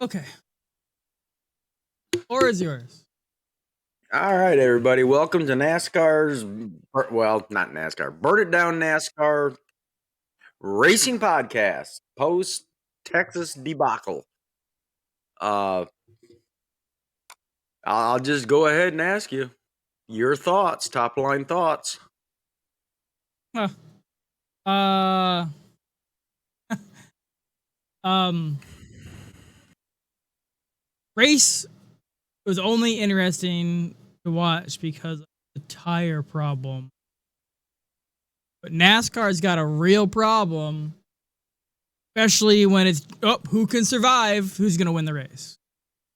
Okay. Or is yours? All right, everybody. Welcome to NASCAR's, well, not NASCAR, Burn It Down NASCAR Racing Podcast, post Texas debacle. I'll just go ahead and ask you your thoughts, top line thoughts. Huh. Race was only interesting to watch because of the tire problem. But NASCAR's got a real problem, especially when it's, who can survive? Who's going to win the race?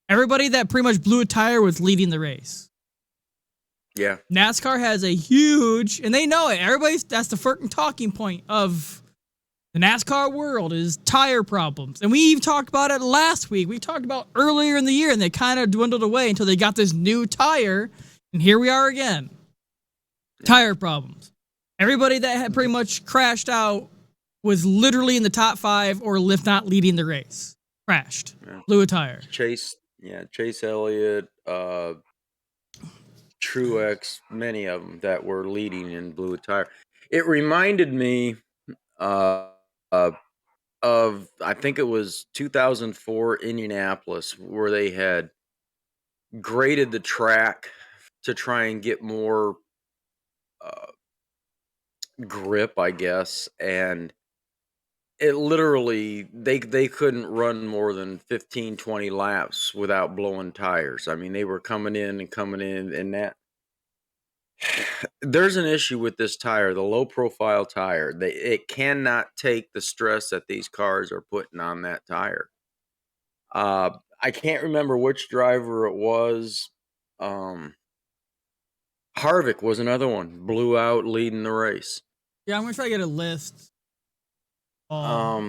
Everybody that pretty much blew a tire was leading the race. Yeah. NASCAR has a huge, and they know it. That's the freaking talking point of the NASCAR world is tire problems. And we even talked about it last week. We talked about earlier in the year, and they kind of dwindled away until they got this new tire. And here we are again. Tire problems. Everybody that had pretty much crashed out was literally in the top 5 or if not leading the race. Crashed. Yeah. Blew a tire. Chase Elliott, Truex, many of them that were leading and blew a tire. It reminded me of, I think it was 2004 Indianapolis, where they had graded the track to try and get more grip, I guess, and it literally they couldn't run more than 15-20 laps without blowing tires. I mean, they were coming in and that there's an issue with this tire, the low profile tire. It cannot take the stress that these cars are putting on that tire. I can't remember which driver it was. Harvick was another one, blew out leading the race. Yeah, I'm gonna try to get a list. But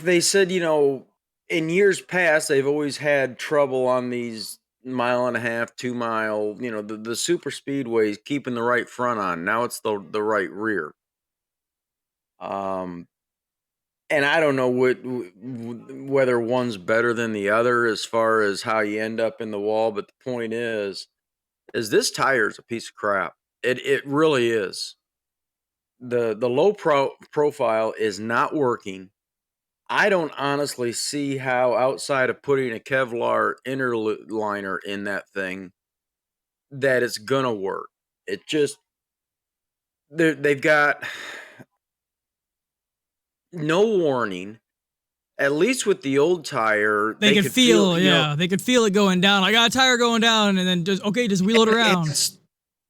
they said, in years past, they've always had trouble on these 1.5 2 mile, the super speedways, keeping the right front on. Now it's the right rear. And I don't know whether one's better than the other as far as how you end up in the wall. But the point is this tire is a piece of crap. It really is. The low profile is not working. I don't honestly see how, outside of putting a Kevlar inner liner in that thing, that it's gonna work. It just they've got no warning. At least with the old tire, they could feel they could feel it going down. I got a tire going down, and then just wheel it around.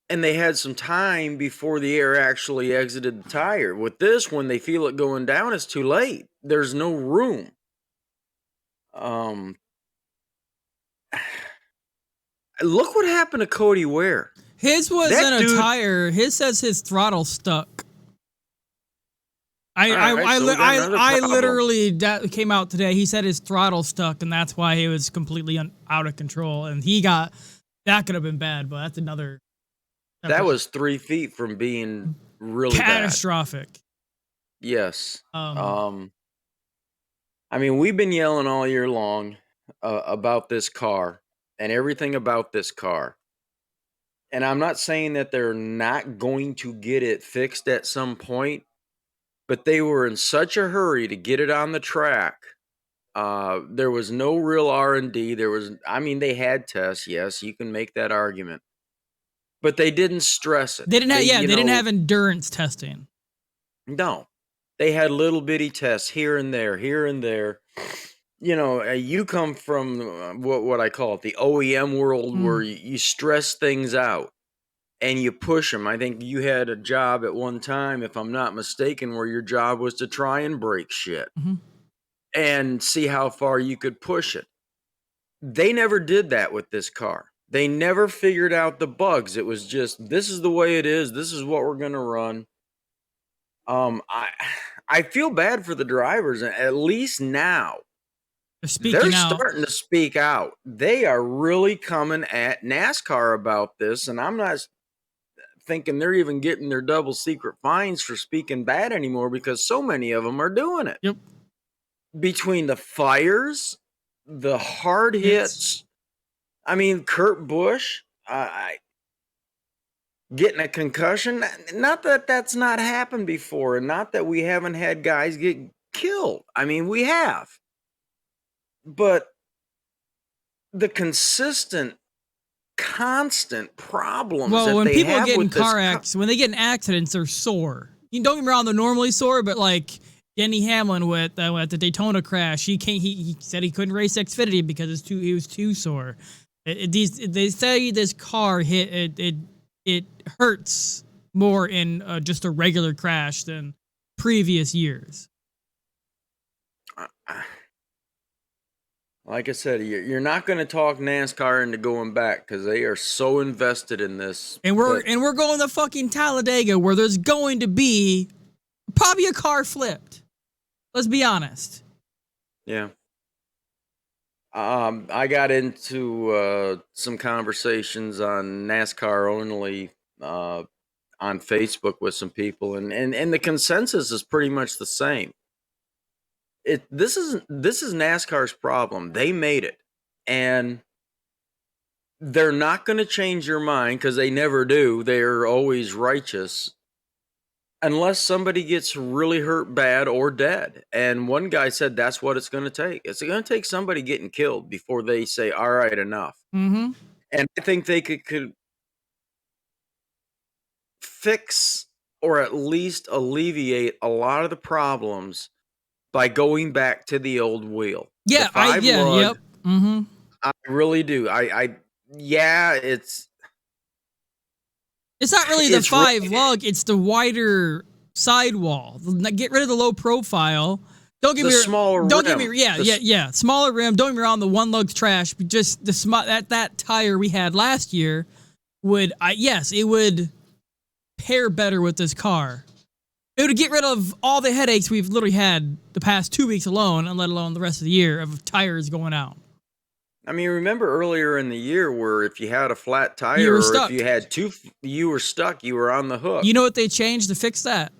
And they had some time before the air actually exited the tire. With this, when they feel it going down, it's too late. There's no room. Look what happened to Cody Ware. His wasn't a tire. His says his throttle stuck. I literally, that came out today. He said his throttle stuck, and that's why he was completely out of control. And that could have been bad, but that's another. That was 3 feet from being really catastrophic. Bad. Yes. I mean, we've been yelling all year long about this car and everything about this car. And I'm not saying that they're not going to get it fixed at some point, but they were in such a hurry to get it on the track. There was no real R&D. They had tests. Yes, you can make that argument. But they didn't stress it. They didn't have endurance testing. No. They had little bitty tests here and there. You come from what I call it, the OEM world, where you stress things out and you push them. I think you had a job at one time, if I'm not mistaken, where your job was to try and break shit and see how far you could push it. They never did that with this car. They never figured out the bugs. It was just, this is the way it is. This is what we're going to run. I feel bad for the drivers. At least now they're starting to speak out. They are really coming at NASCAR about this. And I'm not, thinking they're even getting their double secret fines for speaking bad anymore because so many of them are doing it. Yep. Between the fires, the hard hits, I mean, Kurt Busch, getting a concussion. Not that that's not happened before, and not that we haven't had guys get killed. I mean, we have. But the constant problems Well, that when they people have get in with this car accidents, when they get in accidents, they're sore. You don't get me wrong, they're normally sore, but like Denny Hamlin with at the Daytona crash, he said he couldn't race Xfinity because he was too sore. They say this car it hurts more in just a regular crash than previous years. Like I said, you're not going to talk NASCAR into going back because they are so invested in this. And we're going to fucking Talladega where there's going to be probably a car flipped. Let's be honest. Yeah. I got into some conversations on NASCAR only on Facebook with some people, and the consensus is pretty much the same. This is NASCAR's problem. They made it, and they're not going to change your mind because they never do. They're always righteous unless somebody gets really hurt bad or dead. And one guy said that's what it's going to take. It's going to take somebody getting killed before they say, all right, enough. Mm-hmm. And I think they could fix or at least alleviate a lot of the problems by going back to the old wheel. Yeah, yep. Mm-hmm. I really do. It's not really the five lug, it's the wider sidewall. Get rid of the low profile. Smaller rim. Yeah. Smaller rim. Don't get me wrong, the one lug's trash, but just that tire we had last year it would pair better with this car. It would get rid of all the headaches we've literally had the past 2 weeks alone, and let alone the rest of the year of tires going out. I mean, remember earlier in the year where if you had a flat tire you were or stuck. if you had you were stuck, you were on the hook. You know what they changed to fix that?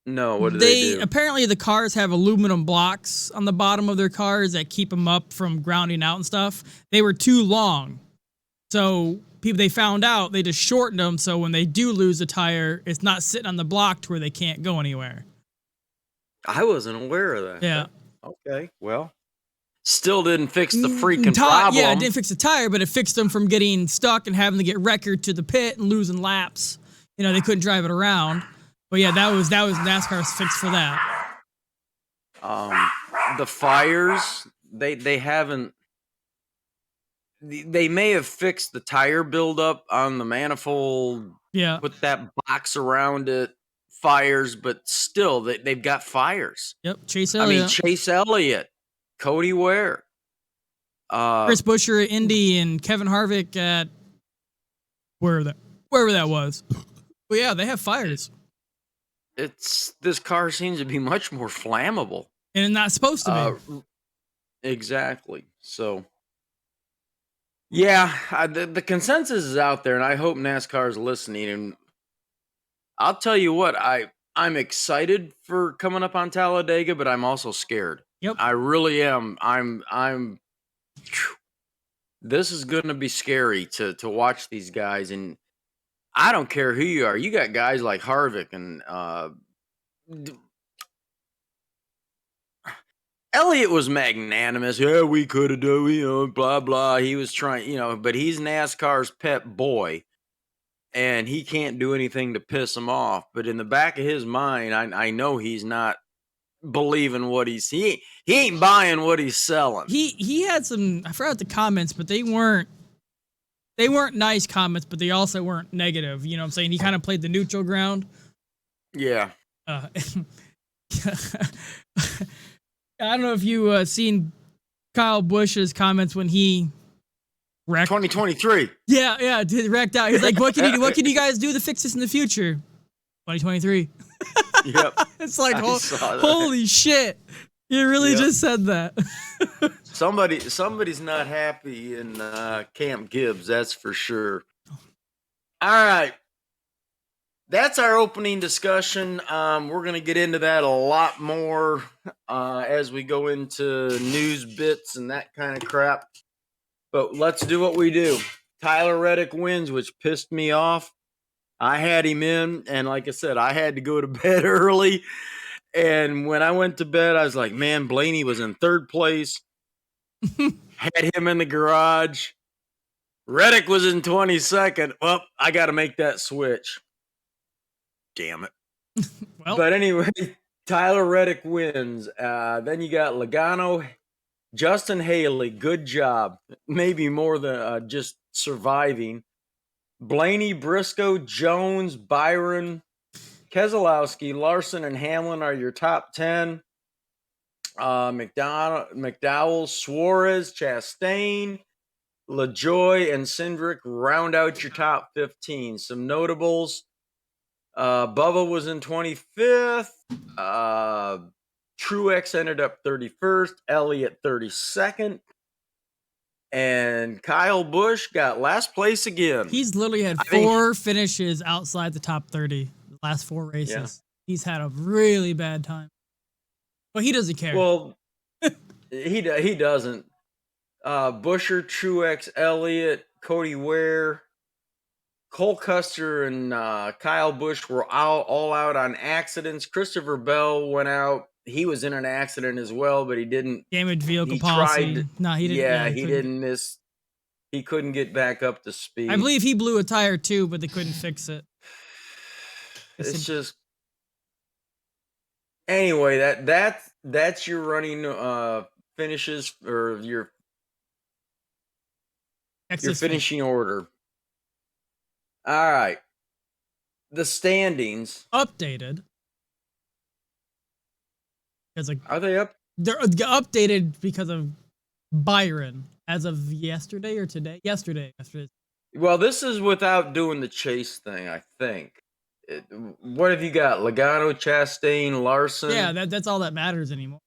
No, what did they do? Apparently the cars have aluminum blocks on the bottom of their cars that keep them up from grounding out and stuff. They were too long. So they found out, they just shortened them so when they do lose a tire, it's not sitting on the block to where they can't go anywhere. I wasn't aware of that. Yeah. Okay, well. Still didn't fix the freaking problem. Yeah, it didn't fix the tire, but it fixed them from getting stuck and having to get wrecked to the pit and losing laps. You know, they couldn't drive it around. But yeah, that was NASCAR's fix for that. The fires, they haven't. They may have fixed the tire buildup on the manifold. Yeah. Put that box around it. Fires, but still, they've got fires. Yep, Chase Elliott. Cody Ware. Chris Buescher at Indy and Kevin Harvick at wherever that was. But yeah, they have fires. This car seems to be much more flammable. And not supposed to be. Exactly. So, yeah, the consensus is out there, and I hope NASCAR is listening. And I'll tell you what, I'm excited for coming up on Talladega, but I'm also scared. Yep. I really am. This is going to be scary to watch these guys, and I don't care who you are. You got guys like Harvick and Elliott was magnanimous. Yeah, we could have done, blah blah. He was trying, but he's NASCAR's pet boy, and he can't do anything to piss him off. But in the back of his mind, I know he's not believing what he ain't buying what he's selling. He had some, I forgot the comments, but they weren't nice comments, but they also weren't negative. You know what I'm saying? He kind of played the neutral ground. Yeah. I don't know if you seen Kyle Busch's comments when he wrecked 2023. Yeah, wrecked out. He's like, what can you guys do to fix this in the future? 2023. Yep. It's like, holy shit. You really just said that. Somebody's not happy in Camp Gibbs, that's for sure. All right. that's our opening discussion. We're going to get into that a lot more as we go into news bits and that kind of crap. But let's do what we do. Tyler Reddick wins, which pissed me off. I had him in, and like I said, I had to go to bed early. And when I went to bed, I was like, man, Blaney was in third place. Had him in the garage. Reddick was in 22nd. Well, I got to make that switch. Damn it. Well, But anyway, Tyler Reddick wins. Then you got Logano, Justin Haley. Good job. Maybe more than just surviving. Blaney, Briscoe, Jones, Byron, Keselowski, Larson, and Hamlin are your top 10. McDowell, Suarez, Chastain, LaJoy, and Cindric round out your top 15. Some notables. Bubba was in 25th. Truex ended up 31st. Elliott 32nd. And Kyle Busch got last place again. he's literally had four finishes outside the top 30 the last 4 races. Yeah. He's had a really bad time. But he doesn't care. Well, he doesn't. Busher, Truex, Elliott, Cody Ware, Cole Custer, and Kyle Busch were all out on accidents. Christopher Bell went out. He was in an accident as well, but he didn't. Damaged vehicle He policy. tried. No, he didn't. Yeah, he he didn't miss. He couldn't get back up to speed. I believe he blew a tire too, but they couldn't fix it. It's just. Anyway, that's your running finishes or your finishing order. All right. The standings. Updated. Are they up? They're updated because of Byron as of yesterday or today? Yesterday. Well, this is without doing the chase thing, I think. What have you got? Logano, Chastain, Larson? Yeah, that's all that matters anymore.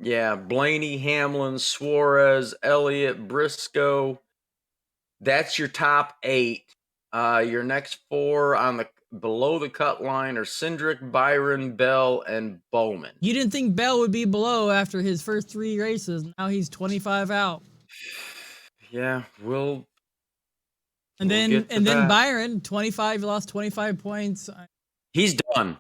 Yeah, Blaney, Hamlin, Suarez, Elliott, Briscoe. That's your top 8. Your next 4 on the below the cut line are Cindric, Byron, Bell, and Bowman. You didn't think Bell would be below after his first 3 races. Now he's 25 out. Yeah, we'll then Byron, 25, lost 25 points. He's done.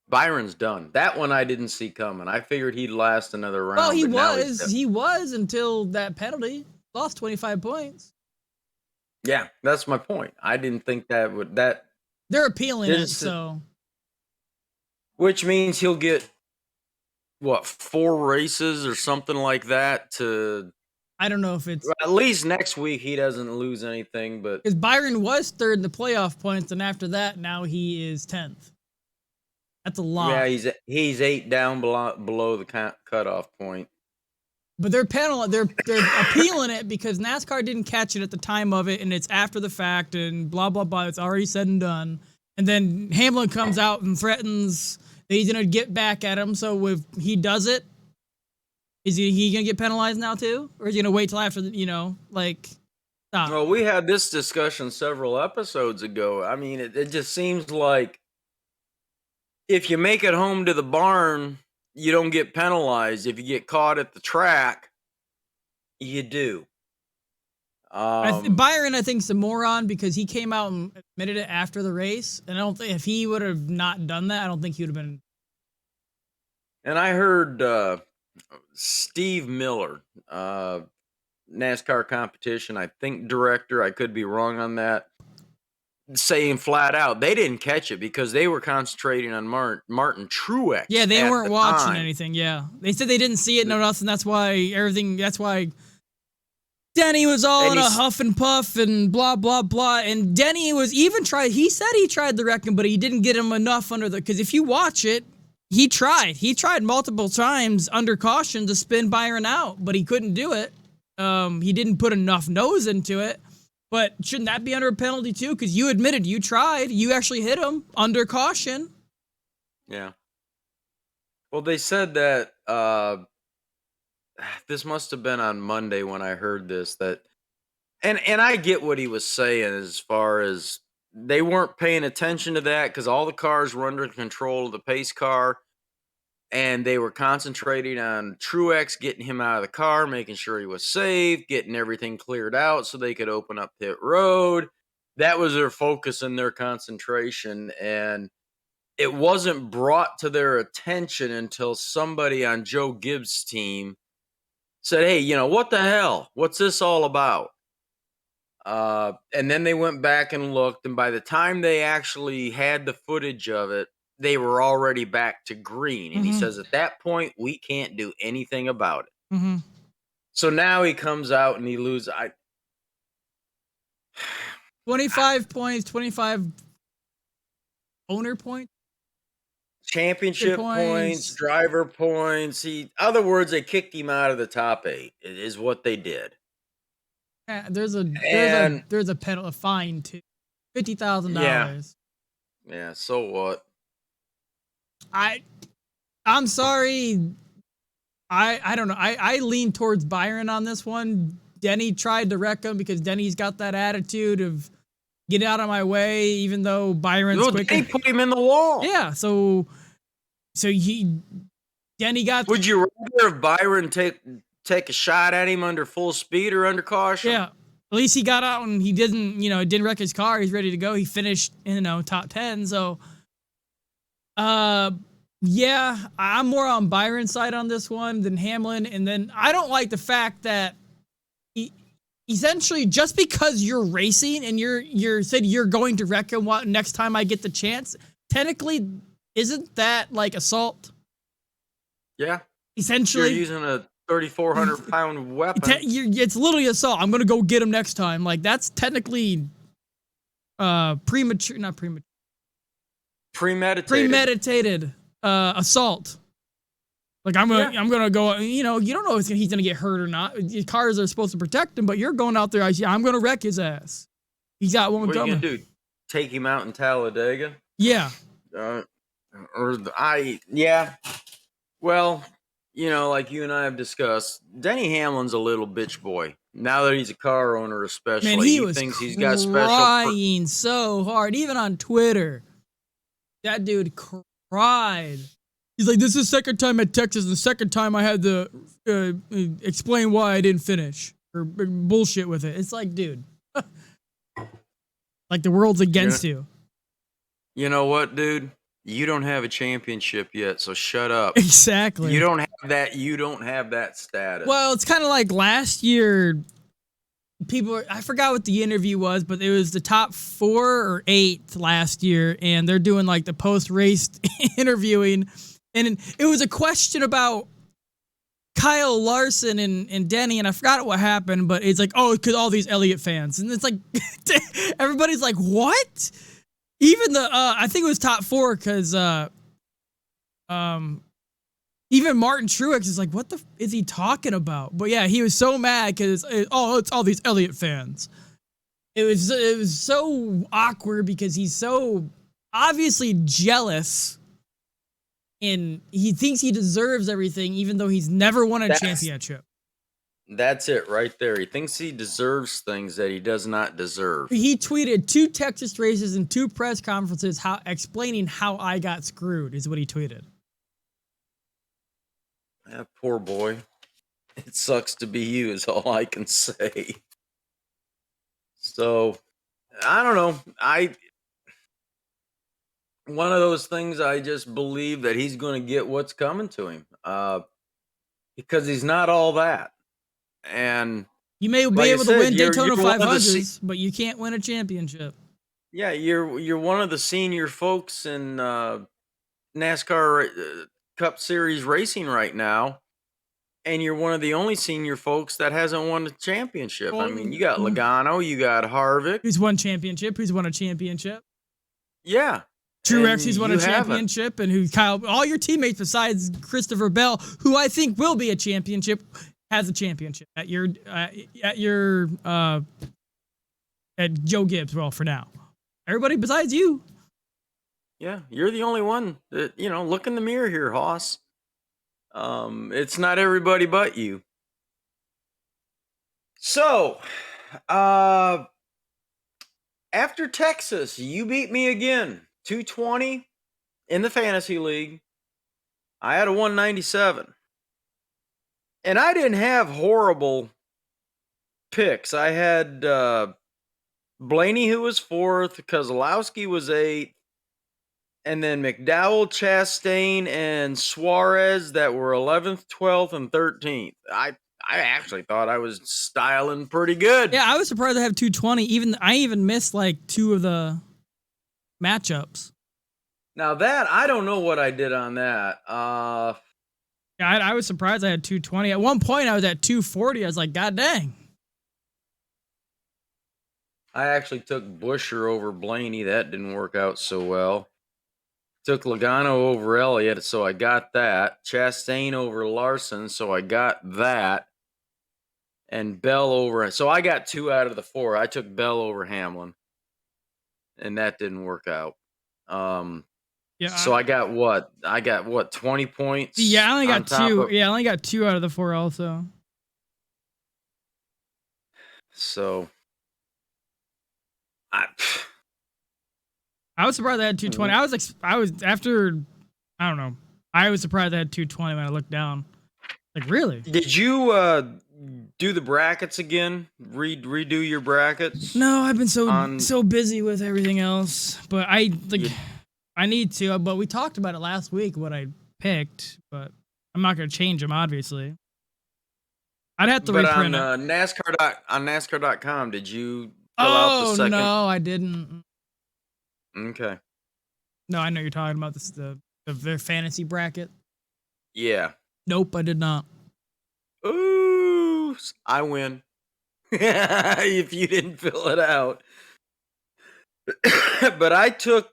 Byron's done. That one I didn't see coming. I figured he'd last another round. Well, he was until that penalty. Lost 25 points. Yeah, that's my point. I didn't think that would They're appealing it, so. Which means he'll get, 4 races or something like that to. I don't know if it's. At least next week he doesn't lose anything, but. Because Byron was 3rd in the playoff points, and after that, now he is 10th. That's a lot. Yeah, he's 8 down below the cutoff point. But they're appealing it because NASCAR didn't catch it at the time of it, and it's after the fact, and blah, blah, blah. It's already said and done. And then Hamlin comes out and threatens that he's going to get back at him. So if he does it, is he going to get penalized now too? Or is he going to wait till after, stop? Well, we had this discussion several episodes ago. I mean, it just seems like if you make it home to the barn, you don't get penalized. If you get caught at the track, you do. Byron, I think, is a moron because he came out and admitted it after the race. And I don't think if he would have not done that, I don't think he would have been. And I heard Steve Miller, NASCAR competition, I think director, I could be wrong on that, saying flat out they didn't catch it because they were concentrating on Martin Truex. Yeah, they weren't watching anything. Yeah, they said they didn't see it, no nothing. That's why Denny was all in a huff and puff and blah blah blah. And Denny was even tried. He said he tried the wrecking, but he didn't get him enough under the. Because if you watch it, he tried multiple times under caution to spin Byron out, but he couldn't do it. He didn't put enough nose into it. But shouldn't that be under a penalty too? Because you admitted you tried. You actually hit him under caution. Yeah. Well, they said that this must have been on Monday when I heard this. And I get what he was saying as far as they weren't paying attention to that because all the cars were under control of the pace car, and they were concentrating on Truex getting him out of the car, making sure he was safe, getting everything cleared out so they could open up pit road. That was their focus and their concentration, and it wasn't brought to their attention until somebody on Joe Gibbs' team said, "Hey, what the hell? What's this all about?" And then they went back and looked, and by the time they actually had the footage of it, they were already back to green. And he says, at that point, we can't do anything about it. Mm-hmm. So now he comes out and he loses. 25 points, 25 owner points. Championship points, driver points. Other words, they kicked him out of the top 8. Is what they did. There's a penalty, a fine too, $50,000. Yeah. So what? I'm sorry. I don't know. I lean towards Byron on this one. Denny tried to wreck him because Denny's got that attitude of get out of my way, even though Byron's quick. They put him in the wall. Yeah. So Denny got. Would you rather have Byron take a shot at him under full speed or under caution? Yeah. At least he got out and he didn't wreck his car. He's ready to go. He finished, top 10. So, yeah, I'm more on Byron's side on this one than Hamlin. And then I don't like the fact that essentially just because you're racing and you're said you're going to wreck him next time I get the chance, technically, isn't that like assault? Yeah. Essentially. You're using a 3,400-pound weapon. It's literally assault. I'm going to go get him next time. Like, that's technically premeditated assault. Like, I'm gonna go. You don't know if he's gonna get hurt or not. Cars are supposed to protect him, but you're going out there. I'm gonna wreck his ass. He's got one coming. What are you gonna do? Take him out in Talladega? Yeah. Yeah. Well, like you and I have discussed, Denny Hamlin's a little bitch boy. Now that he's a car owner, especially, man, he thinks he's got special. Crying so hard, even on Twitter. That dude cried. He's like, "This is the second time at Texas, and the second time I had to explain why I didn't finish or bullshit with it." It's like, dude, like the world's against you. You know what, dude? You don't have a championship yet, so shut up. Exactly. You don't have that. You don't have that status. Well, it's kind of like last year. I forgot what the interview was, but it was the top 4 or 8 last year, and they're doing like the post-race interviewing, and it was a question about Kyle Larson and Denny, and I forgot what happened, but it's like, oh, because all these Elliott fans, and it's like everybody's like, what? Even I think it was top 4 because even Martin Truex is like, what the is he talking about? But yeah, he was so mad because it's all these Elliott fans. It was so awkward because he's so obviously jealous, and he thinks he deserves everything, even though he's never won a championship. That's it right there. He thinks he deserves things that he does not deserve. He tweeted 2 Texas races and 2 press conferences explaining how I got screwed is what he tweeted. That poor boy. It sucks to be you is all I can say. So, I don't know. One of those things, I just believe that he's going to get what's coming to him. Because he's not all that. And you may be able to win Daytona 500s, but you can't win a championship. Yeah, you're one of the senior folks in NASCAR Cup Series racing right now, and you're one of the only senior folks that hasn't won a championship. I mean, you got Logano, you got Harvick, who's won a championship. Yeah, Truex, who's won a championship, and all your teammates besides Christopher Bell, who I think will be a championship, has a championship at Joe Gibbs. Well, for now, everybody besides you. Yeah, you're the only one that, look in the mirror here, Hoss. It's not everybody but you. So, after Texas, you beat me again. 220 in the fantasy league. I had a 197. And I didn't have horrible picks. I had Blaney, who was 4th, Kozlowski was 8th, and then McDowell, Chastain, and Suarez that were 11th, 12th, and 13th. I actually thought I was styling pretty good. Yeah, I was surprised I have 220. I even missed like 2 of the matchups. Now that, I don't know what I did on that. Yeah, I was surprised I had 220. At one point, I was at 240. I was like, God dang. I actually took Buescher over Blaney. That didn't work out so well. Took Logano over Elliott, so I got that. Chastain over Larson, so I got that. And Bell over. So I got 2 out of the 4. I took Bell over Hamlin, and that didn't work out. Yeah. So I got what? 20 points? Yeah, I only got 2. I only got 2 out of the 4 also. So I was surprised I had 220. I was surprised I had 220 when I looked down. Like, really? Did you do the brackets again? Redo your brackets? No, I've been so busy with everything else. But I need to. But we talked about it last week, what I picked. But I'm not going to change them, obviously. I'd have to reprint it. On NASCAR.com, did you fill out the second? No, I didn't. Okay. No, I know you're talking about their fantasy bracket. Yeah. Nope, I did not. Ooh, I win. If you didn't fill it out. But I took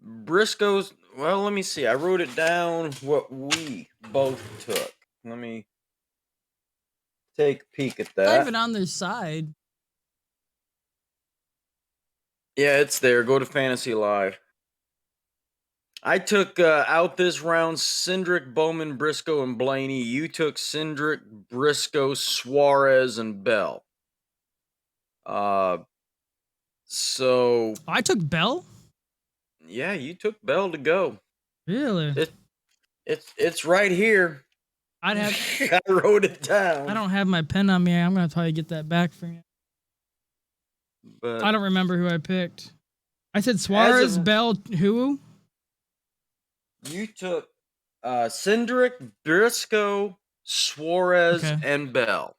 Briscoe's. Well, let me see. I wrote it down what we both took. Let me take a peek at that. Not even on their side. Yeah, it's there. Go to Fantasy Live. I took out this round Cindric, Bowman, Briscoe, and Blaney. You took Cindric, Briscoe, Suarez, and Bell. So I took Bell? Yeah, you took Bell to go. Really? It's right here. I wrote it down. I don't have my pen on me. I'm gonna try to get that back for you. But I don't remember who I picked. I said Suarez, Bell, who? You took Cindric, Briscoe, Suarez, and Bell.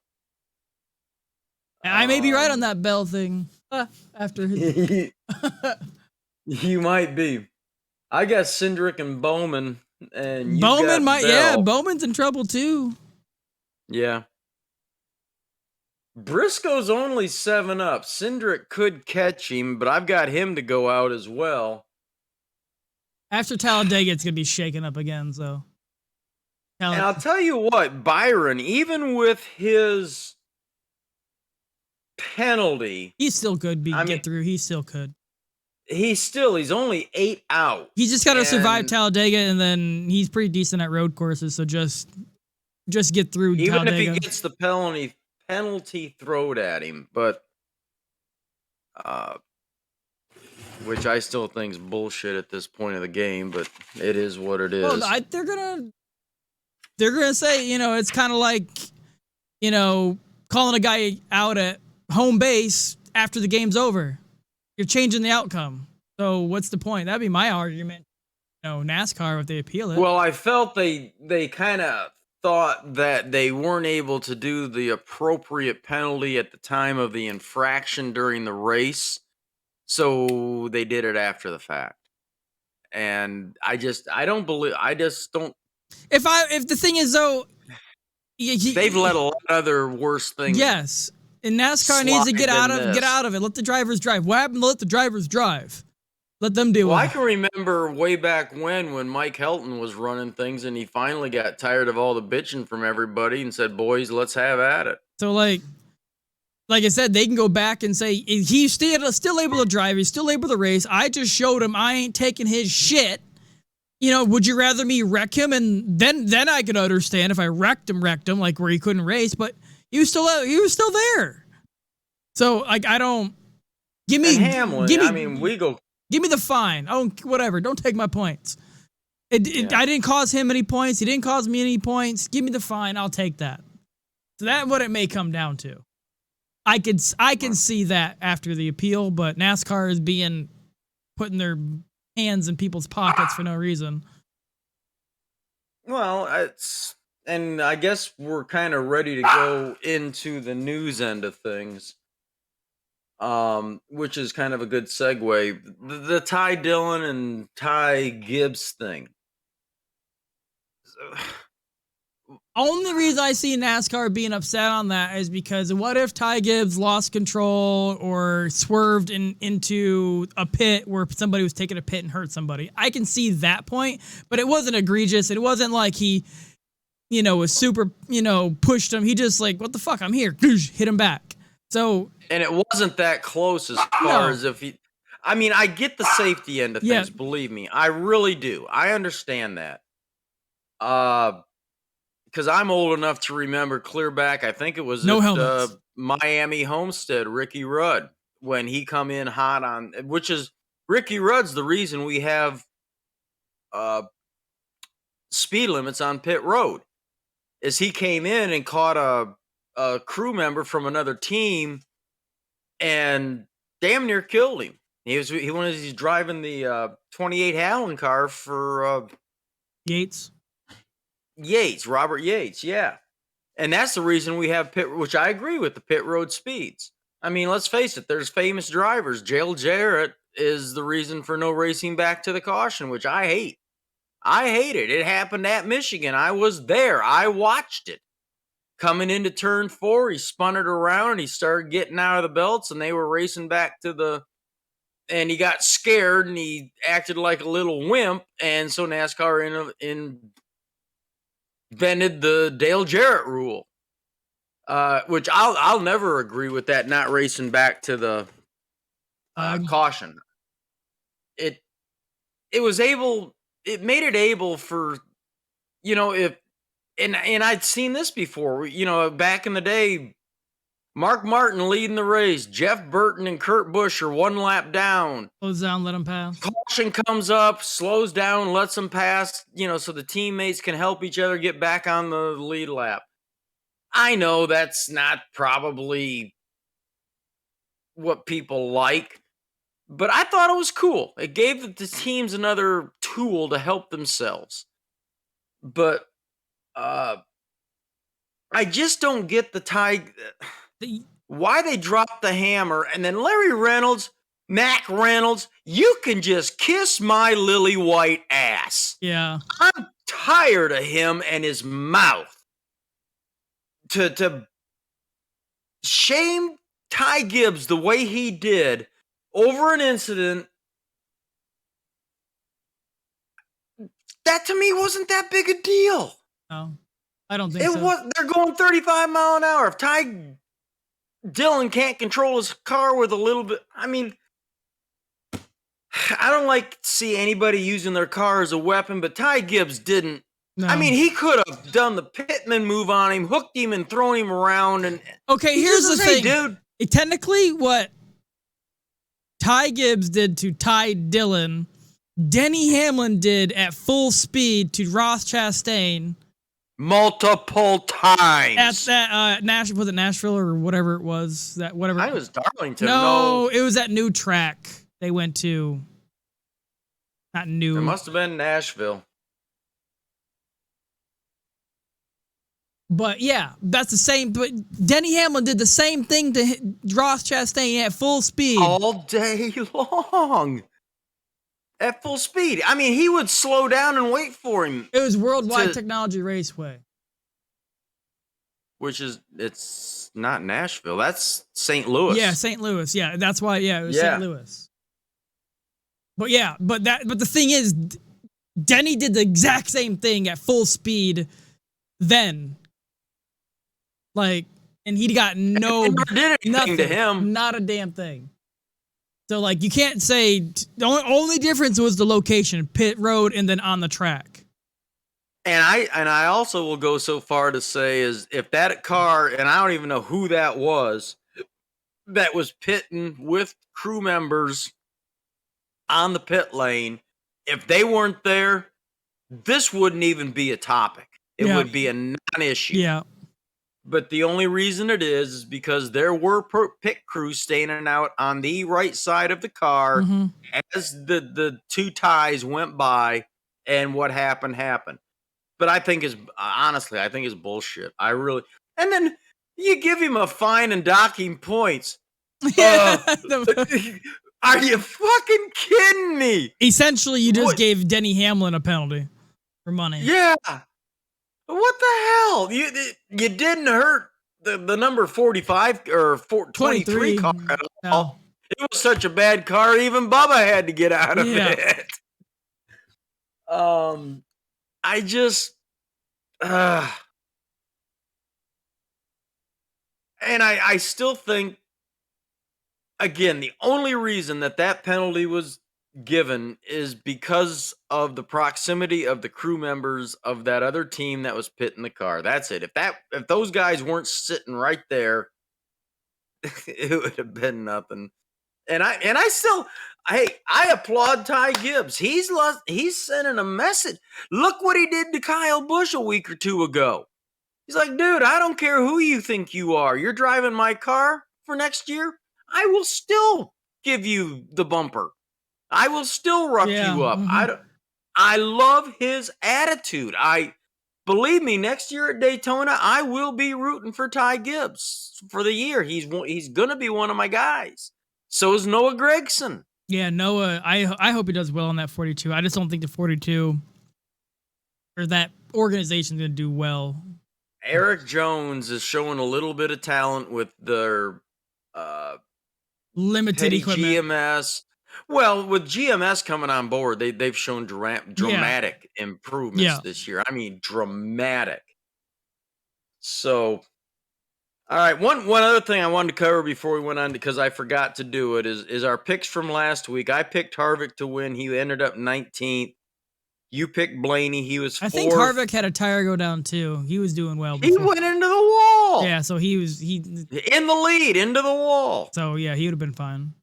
I may be right on that Bell thing. After his... You might be. I got Cindric and Bowman, and you Bowman got Bell. Yeah, Bowman's in trouble too. Yeah. Briscoe's only 7 up. Cindric could catch him, but I've got him to go out as well. After Talladega, it's going to be shaken up again, so. And I'll tell you what, Byron, even with his penalty... He still could get through. He still could. He's only 8 out. He's just got to survive Talladega, and then he's pretty decent at road courses, so just get through Talladega. Even if he gets the penalty thrown at him, but... which I still think is bullshit at this point of the game, but it is what it is. Well, they're gonna say, it's kind of like, calling a guy out at home base after the game's over. You're changing the outcome. So what's the point? That'd be my argument. NASCAR, if they appeal it. Well, I felt they kind of thought that they weren't able to do the appropriate penalty at the time of the infraction during the race. So they did it after the fact. And I just don't. If the thing is though, they've let a lot of other worse things. Yes. And NASCAR needs to get out of it. Let the drivers drive. What happened to let the drivers drive? Let them do it. Well, I can remember way back when Mike Helton was running things and he finally got tired of all the bitching from everybody and said, boys, let's have at it. So like I said, they can go back and say, he's still able to drive. He's still able to race. I just showed him I ain't taking his shit. Would you rather me wreck him? And then I could understand if I wrecked him, like where he couldn't race, but he was still there. So like I don't give me And Hamlin, give me I mean, we go. give me the fine. Whatever. Don't take my points. Yeah. I didn't cause him any points. He didn't cause me any points. Give me the fine. I'll take that. So that's what it may come down to. I can see that after the appeal, but NASCAR is putting their hands in people's pockets for no reason. Well, and I guess we're kind of ready to go into the news end of things, which is kind of a good segue. The Ty Dillon and Ty Gibbs thing. Only reason I see NASCAR being upset on that is because what if Ty Gibbs lost control or swerved into a pit where somebody was taking a pit and hurt somebody? I can see that point, but it wasn't egregious. It wasn't like he, was super, pushed him. He just like, what the fuck? I'm here. Hit him back. So. And it wasn't that close as far as if he. I mean, I get the safety end of things. Believe me, I really do. I understand that. Because I'm old enough to remember clear back, I think it was Miami Homestead, Ricky Rudd, when he come in hot on, which is Ricky Rudd's the reason we have speed limits on pit road, is he came in and caught a crew member from another team and damn near killed him. He's driving the 28 Hamlin car for Robert Yates, yeah. And that's the reason we have which I agree with, the pit road speeds. I mean, let's face it, there's famous drivers. Jale Jarrett is the reason for no racing back to the caution, which I hate. I hate it. It happened at Michigan. I was there. I watched it. Coming into turn 4, he spun it around and he started getting out of the belts and they were racing back to and he got scared and he acted like a little wimp. And so NASCAR invented the Dale Jarrett rule, which I'll never agree with that, not racing back to the caution. It made it able for, if, and I'd seen this before, back in the day, Mark Martin leading the race, Jeff Burton and Kurt Busch are one lap down. Slows down, let them pass. Caution comes up, slows down, lets them pass, so the teammates can help each other get back on the lead lap. I know that's not probably what people like, but I thought it was cool. It gave the teams another tool to help themselves. But I just don't get why they dropped the hammer, and then Mac Reynolds, you can just kiss my lily white ass. Yeah. I'm tired of him and his mouth. To shame Ty Gibbs the way he did over an incident, that to me wasn't that big a deal. No, I don't think so. They're going 35 mile an hour. If Ty Dillon can't control his car with a little bit, I mean, I don't like to see anybody using their car as a weapon, but Ty Gibbs didn't. No. I mean, he could have done the Pittman move on him, hooked him, and thrown him around. And okay, here's the thing, dude. Technically, what Ty Gibbs did to Ty Dillon, Denny Hamlin did at full speed to Ross Chastain multiple times at that Nashville. Was it Nashville or whatever it was? I was Darlington. No, it was that new track they went to. Not new. It must have been Nashville. But yeah, that's the same. But Denny Hamlin did the same thing to Ross Chastain at full speed all day long. At full speed. I mean, he would slow down and wait for him. It was Worldwide Technology Raceway. It's not Nashville. That's St. Louis. Yeah, St. Louis. Yeah, that's why. Yeah, it was St. Louis. But yeah, but the thing is, Denny did the exact same thing at full speed then. Like, and he got nothing to him. Not a damn thing. So, like, you can't say the only difference was the location, pit road, and then on the track. And I also will go so far to say is if that car, and I don't even know who that was, that was pitting with crew members on the pit lane, if they weren't there, this wouldn't even be a topic. It Yeah. would be a non-issue. Yeah. But the only reason it is because there were pit crews standing out on the right side of the car Mm-hmm. as the two ties went by, and what happened. But I think honestly, I think it's bullshit. I really. And then you give him a fine and docking points. Yeah. Are you fucking kidding me? Essentially, you just What? gave Denny Hamlin a penalty for money. Yeah. What the hell? You didn't hurt the number 45 or 23 car at all. No. It was such a bad car, even Bubba had to get out of Yeah. it. I just and I still think, again, the only reason that penalty was given is because of the proximity of the crew members of that other team that was pitting the car. That's it. If those guys weren't sitting right there, it would have been nothing. And I still, I applaud Ty Gibbs. He's sending a message. Look what he did to Kyle Busch a week or two ago. He's like, dude, I don't care who you think you are. You're driving my car for next year. I will still give you the bumper. I will still rough you up. Mm-hmm. I love his attitude. Believe me, next year at Daytona, I will be rooting for Ty Gibbs for the year. He's gonna be one of my guys. So is Noah Gragson. Yeah, Noah. I hope he does well on that 42. I just don't think the 42 or that organization's gonna do well. Eric Jones is showing a little bit of talent with their limited equipment. GMS. Well, with GMS coming on board, they've shown dramatic improvements this year. I mean, dramatic. So, all right. One other thing I wanted to cover before we went on, because I forgot to do it, is our picks from last week. I picked Harvick to win. He ended up 19th. You picked Blaney. He was 4th. I think Harvick had a tire go down too. He was doing well. He went into the wall. Yeah, so he in the lead, into the wall. So yeah, he would have been fine.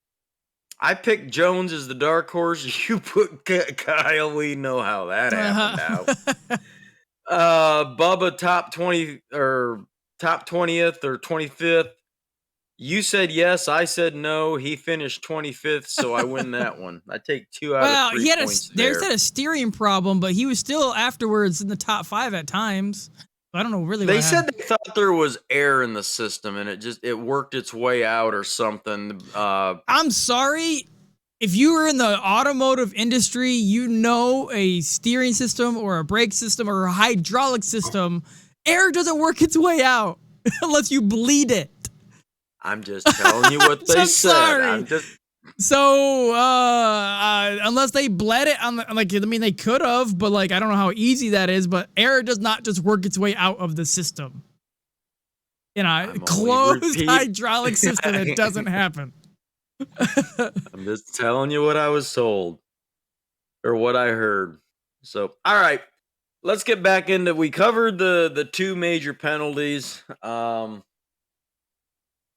I picked Jones as the dark horse. You put Kyle. We know how that happened now. Bubba top 20 or top 20th or 25th. You said yes. I said no. He finished 25th, so I win that one. I take 2 out of 3 points there. There's had a steering problem, but he was still afterwards in the top 5 at times. I don't know really. They said they thought there was air in the system, and it worked its way out or something. I'm sorry. If you were in the automotive industry, you know a steering system or a brake system or a hydraulic system, air doesn't work its way out unless you bleed it. I'm just telling you what they said. Sorry. So, unless they bled it they could have, but I don't know how easy that is, but air does not just work its way out of the system. Closed hydraulic system, it doesn't happen. I'm just telling you what I was told or what I heard. So, all right, let's get back into, we covered the 2 major penalties.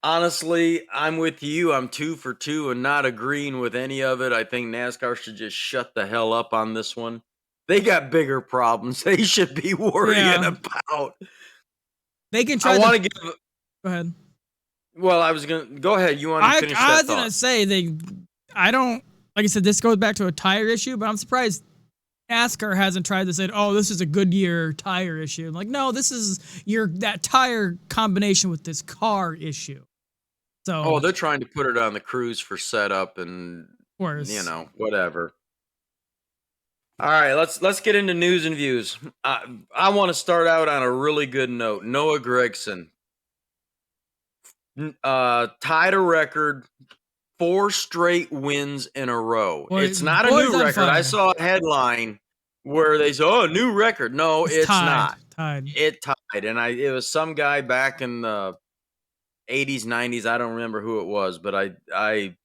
Honestly, I'm with you. I'm 2 for 2 and not agreeing with any of it. I think NASCAR should just shut the hell up on this one. They got bigger problems they should be worrying about. They can try. Go ahead. Well, I was gonna go ahead. You want to finish that thought? I was gonna say I don't, like I said, this goes back to a tire issue, but I'm surprised NASCAR hasn't tried to say, oh, this is a Goodyear tire issue. No, this is that tire combination with this car issue. So, they're trying to put it on the crews for setup and whatever. All right, let's get into news and views. I want to start out on a really good note. Noah Gragson tied a record, 4 straight wins in a row. It's not a new record. I saw a headline where they said, "Oh, a new record." No, it's not. It tied, and it was some guy back in the 80s, 90s. I don't remember who it was, but I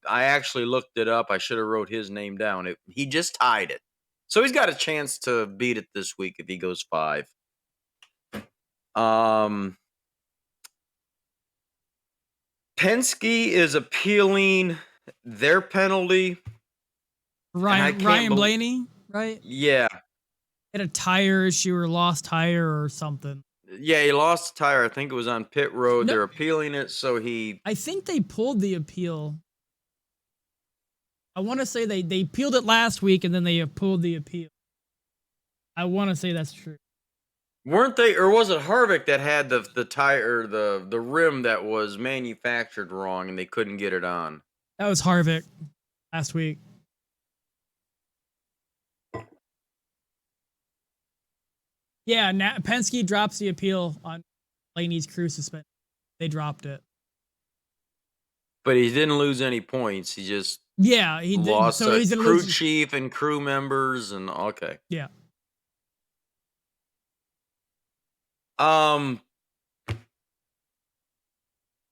actually looked it up. I should have wrote his name down. He just tied it. So he's got a chance to beat it this week if he goes 5. Penske is appealing their penalty. Ryan Blaney, right? Yeah. Had a tire issue or lost tire or something. Yeah, he lost a tire. I think it was on pit road. No. They're appealing it, so I think they pulled the appeal. I want to say they appealed it last week and then they pulled the appeal. I want to say that's true. Weren't they, or was it Harvick that had the tire, the rim that was manufactured wrong and they couldn't get it on? That was Harvick last week. Yeah, Penske drops the appeal on Blaney's crew suspension. They dropped it. But he didn't lose any points. He just he lost did. So he's gonna crew lose. chief and crew members and okay. Yeah.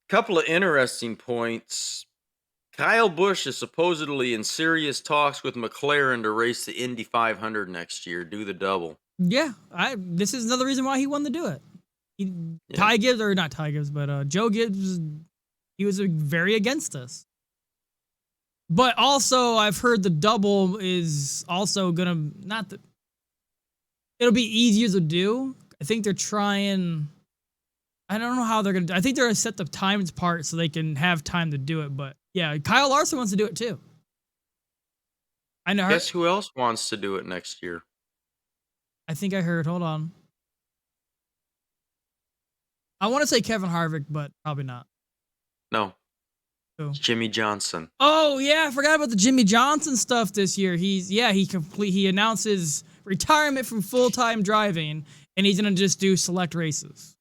Couple of interesting points. Kyle Busch is supposedly in serious talks with McLaren to race the Indy 500 next year, do the double. Yeah, this is another reason why he wanted to do it. Ty Gibbs, or not Ty Gibbs, but Joe Gibbs, he was very against this. But also, I've heard the double is also gonna it'll be easier to do. I think they're trying. I don't know how they're gonna. I think they're gonna set the times part so they can have time to do it. But yeah, Kyle Larson wants to do it too. I know. Guess who else wants to do it next year? I think I heard. Hold on. I want to say Kevin Harvick, but probably not. No. Who? Jimmy Johnson. Oh yeah, I forgot about the Jimmy Johnson stuff this year. He announced his retirement from full-time driving, and he's gonna just do select races.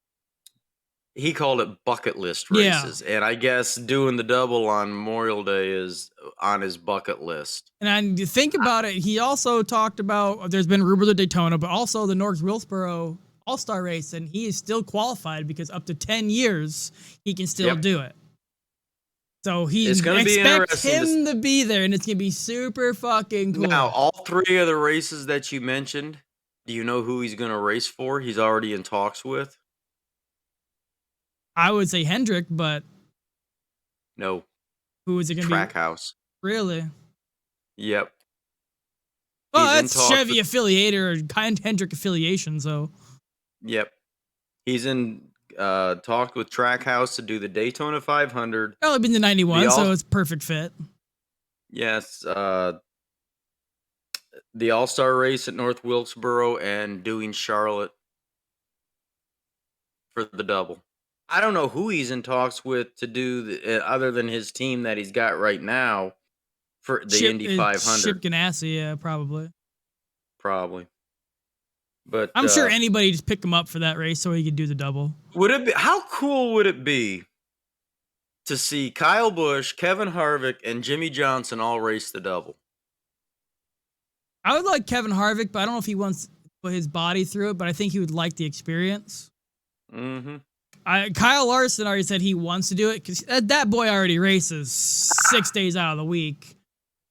He called it bucket list races, and I guess doing the double on Memorial Day is on his bucket list. And you think about it, he also talked about there's been rumors of Daytona, but also the North Wilkesboro All-Star race, and he is still qualified because up to 10 years he can still do it. So he expects him to be there, and it's gonna be super fucking cool. Now, all three of the races that you mentioned, do you know who he's gonna race for? He's already in talks with. I would say Hendrick, but no. Who is it going to be? Trackhouse. Really? Yep. Well, that's Chevy affiliated or Hendrick affiliation, so. Yep. He's in talk with Trackhouse to do the Daytona 500. Well, been the 91, so it's perfect fit. Yes. The All-Star race at North Wilkesboro and doing Charlotte for the double. I don't know who he's in talks with to do other than his team that he's got right now for the Indy 500. Chip Ganassi, yeah, probably. But I'm sure anybody just pick him up for that race so he could do the double. Would it be? How cool would it be to see Kyle Busch, Kevin Harvick, and Jimmy Johnson all race the double? I would like Kevin Harvick, but I don't know if he wants to put his body through it, but I think he would like the experience. Mm-hmm. Kyle Larson already said he wants to do it because that boy already races 6 days out of the week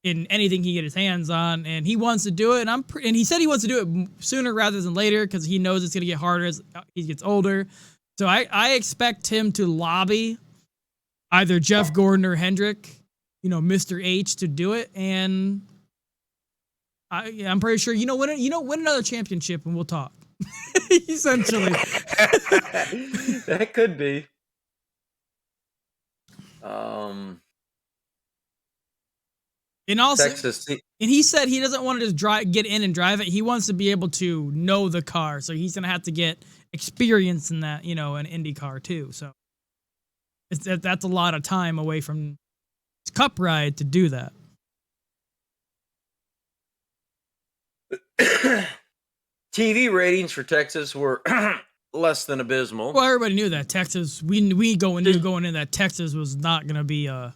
in anything he can get his hands on, and he wants to do it. And he said he wants to do it sooner rather than later because he knows it's going to get harder as he gets older. So I expect him to lobby either Jeff Gordon or Hendrick, Mr. H, to do it. And I'm pretty sure win another championship and we'll talk. Essentially. That could be. And also, Texas. And he said he doesn't want to just get in and drive it. He wants to be able to know the car. So he's going to have to get experience in that, an Indy car too. So that's a lot of time away from his cup ride to do that. TV ratings for Texas were less than abysmal. Well, everybody knew that Texas. We going in that Texas was not going to be a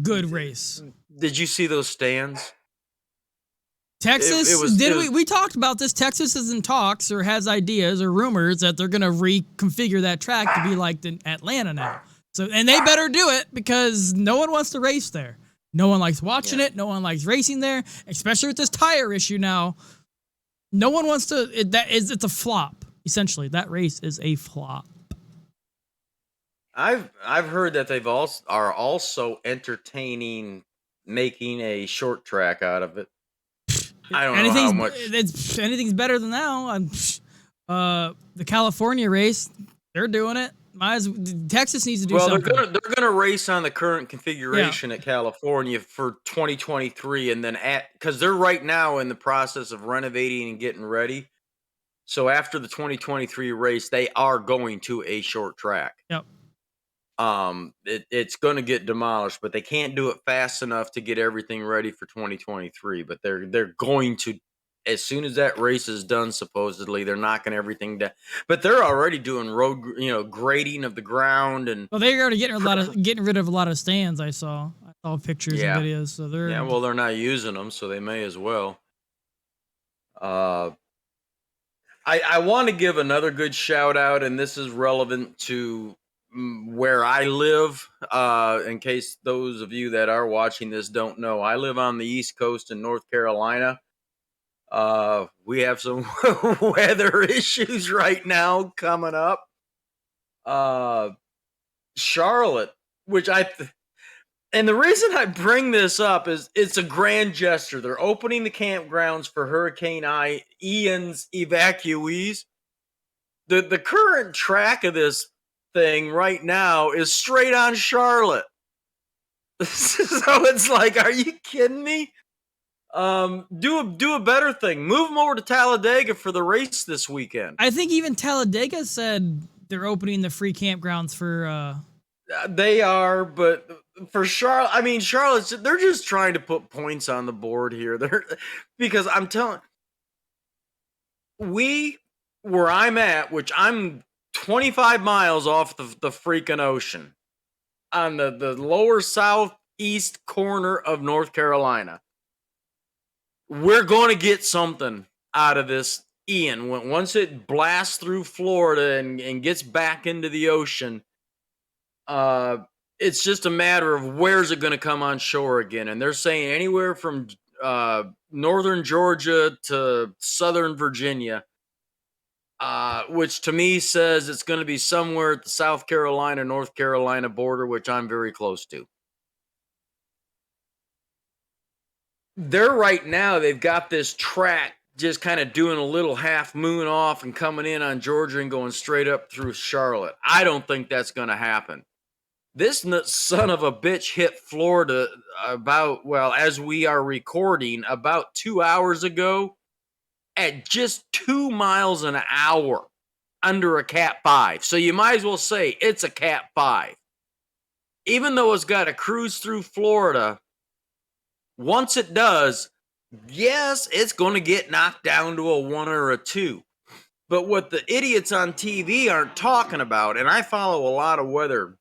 good race. Did you see those stands? Texas. We talked about this? Texas is in talks or has ideas or rumors that they're going to reconfigure that track to be like the Atlanta now. So, and they better do it because no one wants to race there. No one likes watching it. No one likes racing there, especially with this tire issue now. No one wants to. It's a flop. Essentially, that race is a flop. I've heard that they've also are also entertaining making a short track out of it. I don't know how much. Anything's better than now. The California race, they're doing it. Texas needs to do Well, something. they're gonna race on the current configuration Yeah. at California for 2023, and then because they're right now in the process of renovating and getting ready. So after the 2023 race, they are going to a short track. Yep. It's going to get demolished, but they can't do it fast enough to get everything ready for 2023. But they're going to, as soon as that race is done, supposedly they're knocking everything down. But they're already doing road, grading of the ground and. Well, they're already getting rid of a lot of stands. I saw pictures and videos. So they're well, they're not using them, so they may as well. I want to give another good shout out, and this is relevant to where I live. In case those of you that are watching this don't know, I live on the East Coast in North Carolina. We have some weather issues right now coming up. Charlotte, and the reason I bring this up is it's a grand gesture. They're opening the campgrounds for Hurricane Ian's evacuees. The current track of this thing right now is straight on Charlotte. So it's like, are you kidding me? Do a better thing. Move them over to Talladega for the race this weekend. I think even Talladega said they're opening the free campgrounds for. They are, but for Charlotte, they're just trying to put points on the board here. Because I'm telling, where I'm at, which I'm 25 miles off the freaking ocean, on the lower southeast corner of North Carolina. We're going to get something out of this Ian. Once it blasts through Florida and gets back into the ocean, it's just a matter of where's it going to come on shore again. And they're saying anywhere from northern Georgia to southern Virginia, which to me says it's going to be somewhere at the South Carolina, North Carolina border, which I'm very close to. They've got this track just kind of doing a little half moon off and coming in on Georgia and going straight up through Charlotte. I don't think that's going to happen. This son of a bitch hit Florida as we are recording, about 2 hours ago at just 2 miles an hour under a Cat 5. So you might as well say it's a Cat 5. Even though it's got to cruise through Florida, once it does, yes, it's going to get knocked down to a 1 or a 2. But what the idiots on TV aren't talking about, and I follow a lot of weather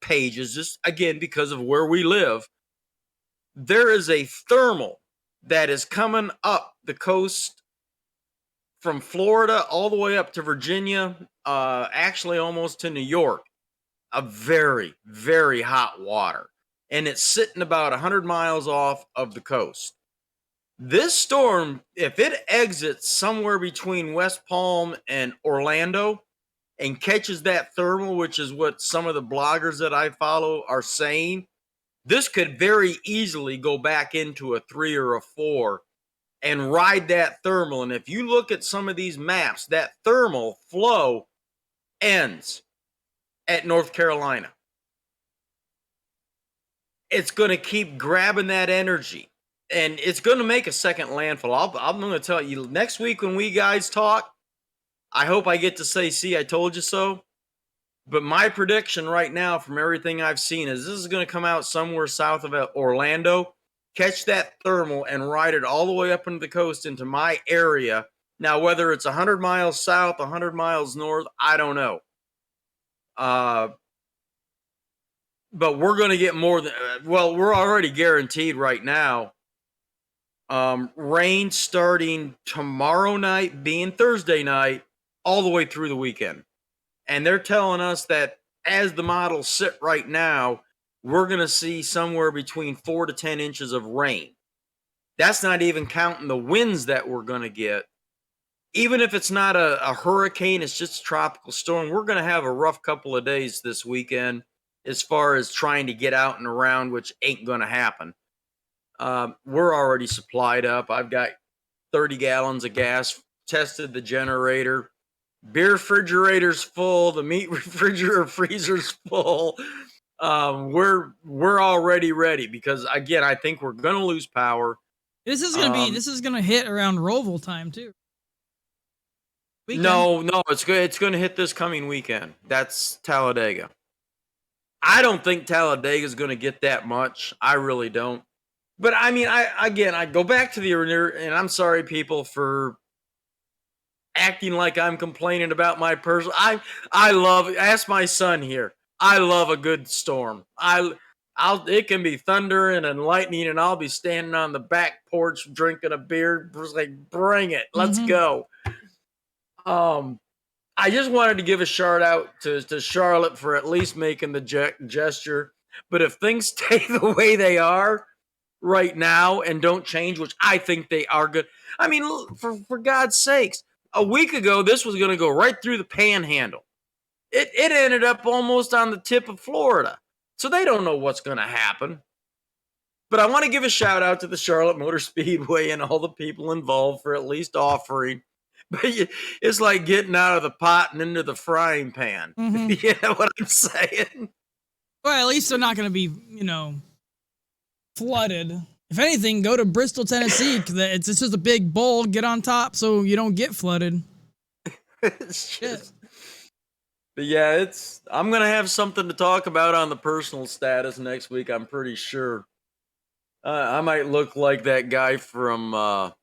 pages, just again because of where we live, there is a thermal that is coming up the coast from Florida all the way up to Virginia, actually almost to New York. A very, very hot water. And it's sitting about 100 miles off of the coast. This storm, if it exits somewhere between West Palm and Orlando and catches that thermal, which is what some of the bloggers that I follow are saying, this could very easily go back into a 3 or a 4 and ride that thermal. And if you look at some of these maps, that thermal flow ends at North Carolina. It's going to keep grabbing that energy, and it's going to make a second landfall. I'm going to tell you, next week when we guys talk, I hope I get to say, see, I told you so. But my prediction right now from everything I've seen is this is going to come out somewhere south of Orlando, catch that thermal, and ride it all the way up into the coast into my area. Now, whether it's 100 miles south, 100 miles north, I don't know. But we're going to get more than, we're already guaranteed right now. Rain starting tomorrow night, being Thursday night, all the way through the weekend. And they're telling us that as the models sit right now, we're going to see somewhere between 4 to 10 inches of rain. That's not even counting the winds that we're going to get. even if it's not a hurricane, it's just a tropical storm. We're going to have a rough couple of days this weekend as far as trying to get out and around, which ain't going to happen. We're already supplied up. I've got 30 gallons of gas, tested the generator, beer refrigerator's full, the meat refrigerator freezer's full. We're already ready because again, I think we're going to lose power. This is gonna hit around Roval time too. Weekend. No, it's good. It's going to hit this coming weekend. That's Talladega. I don't think Talladega is going to get that much. I really don't. But I mean, I go back to the and I'm sorry, people, for acting like I'm complaining about my personal. I love. Ask my son here. I love a good storm. It can be thundering and lightning, and I'll be standing on the back porch drinking a beer, just like, bring it, let's go. I just wanted to give a shout out to Charlotte for at least making the gesture. But if things stay the way they are right now and don't change, which I think they are good. I mean, for God's sakes, a week ago, this was going to go right through the panhandle. It ended up almost on the tip of Florida. So they don't know what's going to happen. But I want to give a shout out to the Charlotte Motor Speedway and all the people involved for at least offering. But it's like getting out of the pot and into the frying pan. You know what I'm saying? Well, at least they're not going to be, flooded. If anything, go to Bristol, Tennessee. Cause it's just a big bowl. Get on top so you don't get flooded. It's just, but yeah, I'm going to have something to talk about on the personal status next week, I'm pretty sure. I might look like that guy from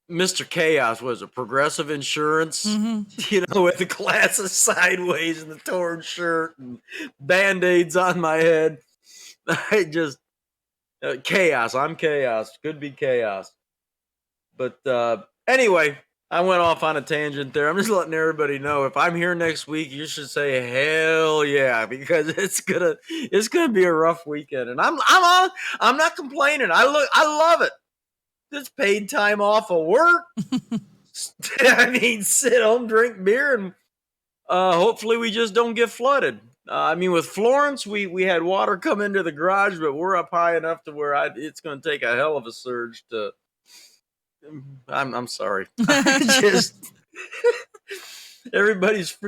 Mr. Chaos, was it Progressive Insurance? With the glasses sideways and the torn shirt and Band-Aids on my head. I just, chaos. I'm chaos. Could be chaos. But anyway, I went off on a tangent there. I'm just letting everybody know if I'm here next week, you should say hell yeah, because it's gonna be a rough weekend, and I'm not complaining. I love it. It's paid time off of work. I mean, sit home, drink beer, and hopefully we just don't get flooded. I mean, with Florence, we had water come into the garage, but we're up high enough to where it's going to take a hell of a surge to. I'm sorry. Just everybody's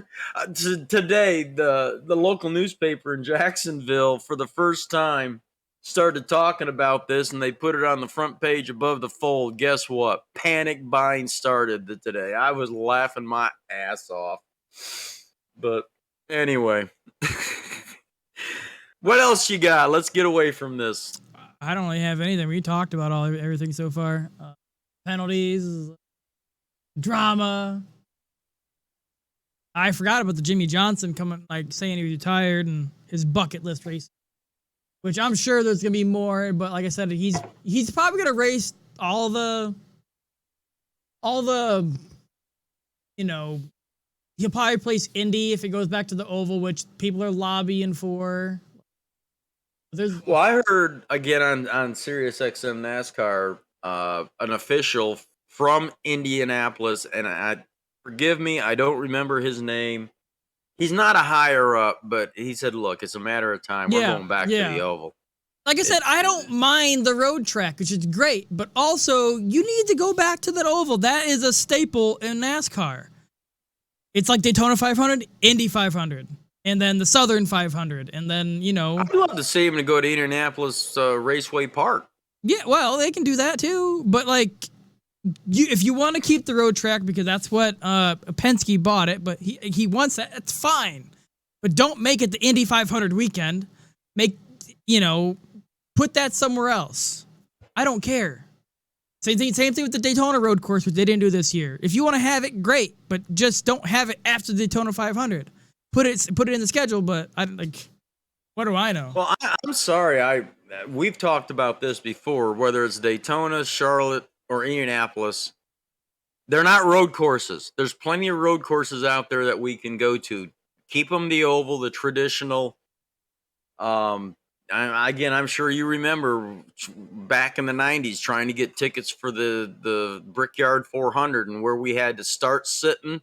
today. The local newspaper in Jacksonville, for the first time, started talking about this, and they put it on the front page above the fold. Guess what? Panic buying started today. I was laughing my ass off. But anyway, what else you got? Let's get away from this. I don't really have anything. We talked about everything so far. Penalties, drama. I forgot about the Jimmy Johnson coming, saying he was retired and his bucket list race. Which I'm sure there's gonna be more, but like I said, he's probably gonna race all the, he'll probably place Indy if it goes back to the oval, which people are lobbying for. Well, I heard again on Sirius XM NASCAR, an official from Indianapolis, and forgive me, I don't remember his name. He's not a higher up, but he said, look, it's a matter of time. We're going back to the oval. Like I said, I don't mind the road track, which is great, but also you need to go back to that oval. That is a staple in NASCAR. It's like Daytona 500, Indy 500, and then the Southern 500, and then, I'd love to see him to go to Indianapolis Raceway Park. Yeah, well, they can do that too, but if you want to keep the road track because that's what Penske bought it, but he wants that, that's fine. But don't make it the Indy 500 weekend. Put that somewhere else. I don't care. Same thing with the Daytona road course, which they didn't do this year. If you want to have it, great, but just don't have it after the Daytona 500. Put it in the schedule, but what do I know? Well, I'm sorry. We've talked about this before, whether it's Daytona, Charlotte, or Indianapolis. They're not road courses. There's plenty of road courses out there that we can go to. Keep them the oval, the traditional. Again, I'm sure you remember back in the 90s trying to get tickets for the Brickyard 400 and where we had to start sitting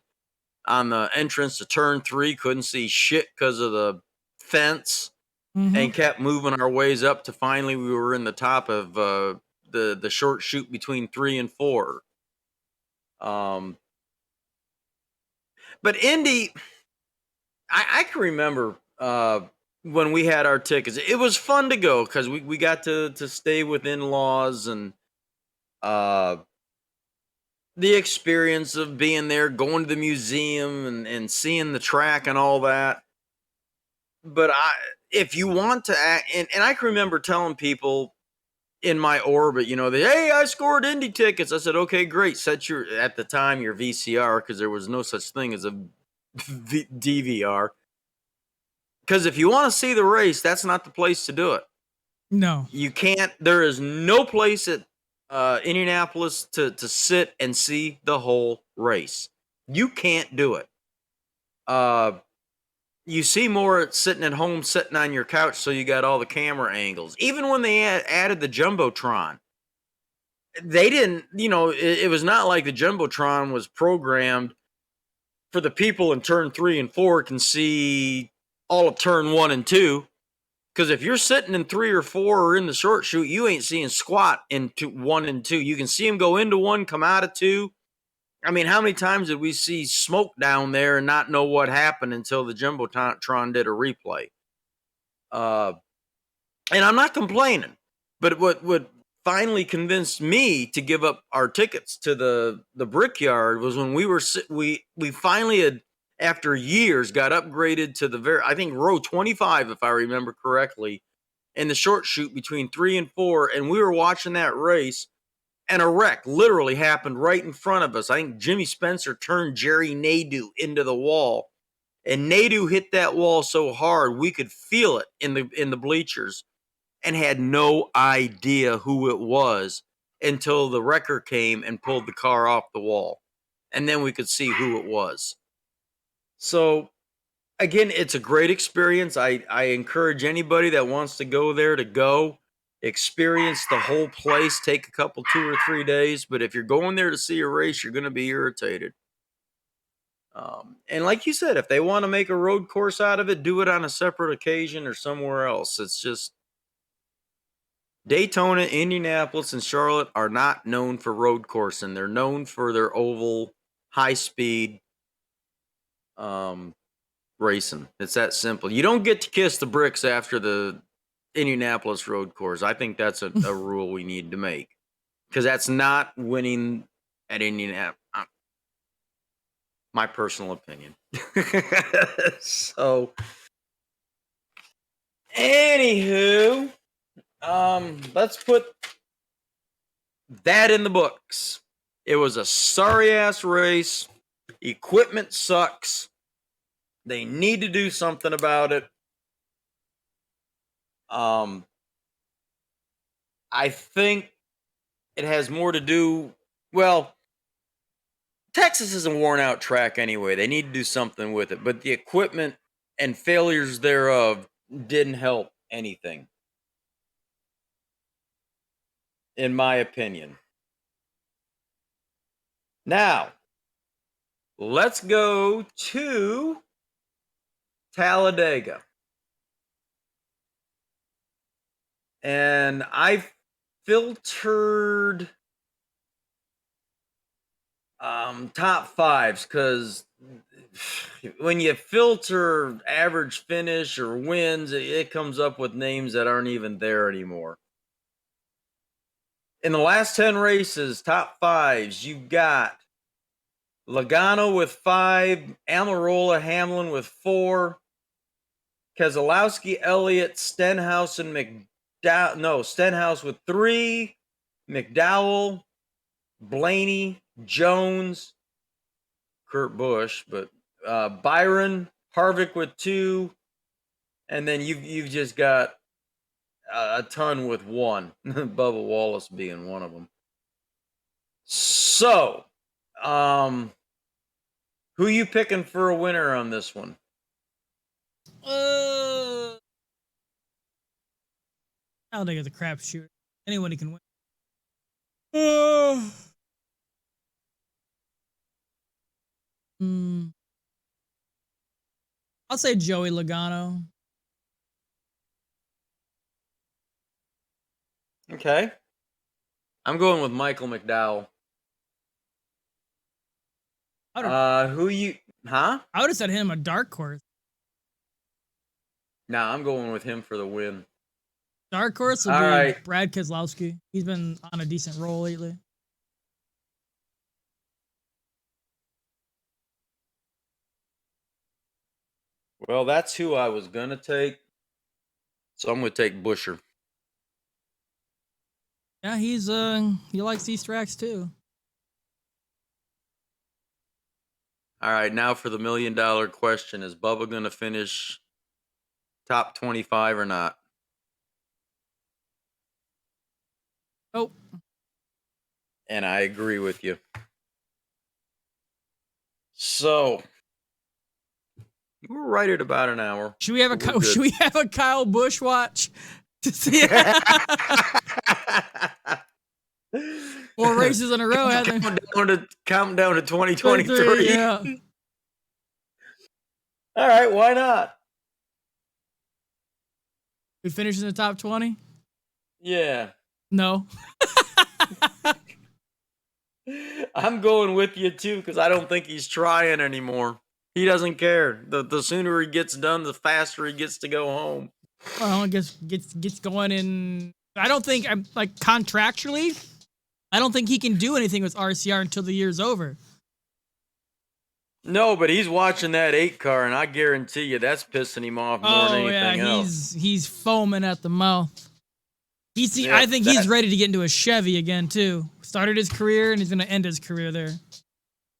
on the entrance to turn 3, couldn't see shit because of the fence, and kept moving our ways up to finally we were in the top of the short chute between 3 and 4. But Indy, I can remember when we had our tickets. It was fun to go because we got to stay with in-laws, and the experience of being there, going to the museum and seeing the track and all that. But if you want to act, and I can remember telling people in my orbit, hey, I scored Indy tickets. I said, okay, great. Set at the time, your VCR, because there was no such thing as a DVR. Because if you want to see the race, that's not the place to do it. No. You can't. There is no place at Indianapolis to sit and see the whole race. You can't do it. You see more sitting at home, sitting on your couch, so you got all the camera angles. Even when they added the Jumbotron, they didn't, it was not like the Jumbotron was programmed for the people in turn 3 and 4 can see all of turn 1 and 2. Because if you're sitting in 3 or 4 or in the short chute, you ain't seeing squat into 1 and 2. You can see them go into 1, come out of 2. I mean, how many times did we see smoke down there and not know what happened until the Jumbotron did a replay? And I'm not complaining, but what finally convinced me to give up our tickets to the Brickyard was when we finally had, after years, got upgraded to I think row 25, if I remember correctly, in the short chute between 3 and 4, and we were watching that race, and a wreck literally happened right in front of us. I think Jimmy Spencer turned Jerry Nadeau into the wall, and Nadeau hit that wall so hard we could feel it in the bleachers, and had no idea who it was until the wrecker came and pulled the car off the wall, and then we could see who it was. So again, it's a great experience. I encourage anybody that wants to go there to go experience the whole place. Take a couple, 2 or 3 days. But if you're going there to see a race, you're going to be irritated. And like you said, if they want to make a road course out of it, do it on a separate occasion or somewhere else. It's just Daytona, Indianapolis, and Charlotte are not known for road coursing. They're known for their oval, high speed racing. It's that simple. You don't get to kiss the bricks after the Indianapolis road course. I think that's a rule we need to make, because that's not winning at Indianapolis. My personal opinion. So, anywho, let's put that in the books. It was a sorry ass race. Equipment sucks. They need to do something about it. I think it has more to do, well, Texas is a worn out track anyway. They need to do something with it, but the equipment and failures thereof didn't help anything, in my opinion. Now, let's go to Talladega. And I filtered top fives, because when you filter average finish or wins, it comes up with names that aren't even there anymore. In the last 10 races, top fives, you've got Logano with 5, Almirola, Hamlin with 4, Keselowski, Elliott, Stenhouse, and Stenhouse with 3, McDowell, Blaney, Jones, Kurt Busch, but Byron, Harvick with 2, and then you've just got a ton with 1, Bubba Wallace being one of them. So, who you picking for a winner on this one? Talladega's a crapshoot. Anyone can win. Hmm. I'll say Joey Logano. Okay. I'm going with Michael McDowell. Who you? Huh? I would have said him a dark horse. Nah, I'm going with him for the win. Dark horse would All be right. Brad Keselowski. He's been on a decent roll lately. Well, that's who I was gonna take. So I'm gonna take Buscher. Yeah, he likes these tracks too. All right, now for the $1 million question: is Bubba gonna finish top 25 or not? Oh. And I agree with you. So we're right at about an hour. Should we have a Kyle Busch watch to see 4 races in a row? Counting down to 2023. Yeah. All right, why not? We finish in the top 20? Yeah. No. I'm going with you too because I don't think he's trying anymore. He doesn't care. The sooner he gets done, the faster he gets to go home. Well, I guess gets going in. I don't think I'm like contractually. I don't think he can do anything with RCR until the year's over. No, but he's watching that 8 car, and I guarantee you that's pissing him off more than anything else. He's foaming at the mouth. I think he's ready to get into a Chevy again too. Started his career, and he's going to end his career there.